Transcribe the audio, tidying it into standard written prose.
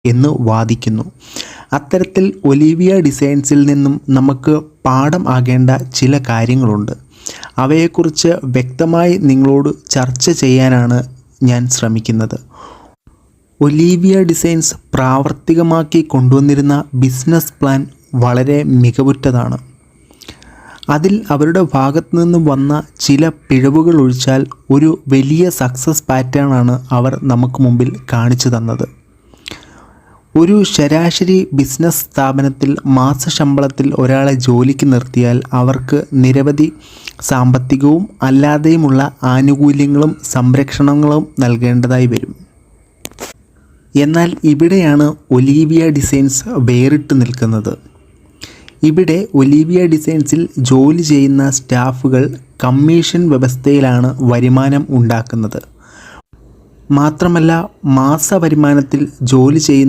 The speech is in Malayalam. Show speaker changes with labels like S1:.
S1: എന്ന് വാദിക്കുന്നു. അത്തരത്തിൽ ഒലിവിയ ഡിസൈൻസിൽ നിന്നും നമുക്ക് പാഠം ആകേണ്ട ചില കാര്യങ്ങളുണ്ട്. അവയെക്കുറിച്ച് വ്യക്തമായി നിങ്ങളോട് ചർച്ച ചെയ്യാനാണ് ഞാൻ ശ്രമിക്കുന്നത്. ഒലിവിയ ഡിസൈൻസ് പ്രാവർത്തികമാക്കി കൊണ്ടുവന്നിരുന്ന ബിസിനസ് പ്ലാൻ വളരെ മികവുറ്റതാണ്. അതിൽ അവരുടെ ഭാഗത്തു നിന്നും വന്ന ചില പിഴവുകൾ ഒഴിച്ചാൽ ഒരു വലിയ സക്സസ് പാറ്റേണാണ് അവർ നമുക്ക് മുമ്പിൽ കാണിച്ചു തന്നത്. ഒരു ശരാശരി ബിസിനസ് സ്ഥാപനത്തിൽ മാസശമ്പളത്തിൽ ഒരാളെ ജോലിക്ക് നിർത്തിയാൽ അവർക്ക് നിരവധി സാമ്പത്തികവും അല്ലാതെയുമുള്ള ആനുകൂല്യങ്ങളും സംരക്ഷണങ്ങളും നൽകേണ്ടതായി വരും. എന്നാൽ ഇവിടെയാണ് ഒലിവിയ ഡിസൈൻസ് വേറിട്ട് നിൽക്കുന്നത്. ഇവിടെ ഒലിവിയ ഡിസൈൻസിൽ ജോലി ചെയ്യുന്ന സ്റ്റാഫുകൾ കമ്മീഷൻ വ്യവസ്ഥയിലാണ് വരുമാനം ഉണ്ടാക്കുന്നത്. മാത്രമല്ല, മാസ വരുമാനത്തിൽ ജോലി ചെയ്യുന്ന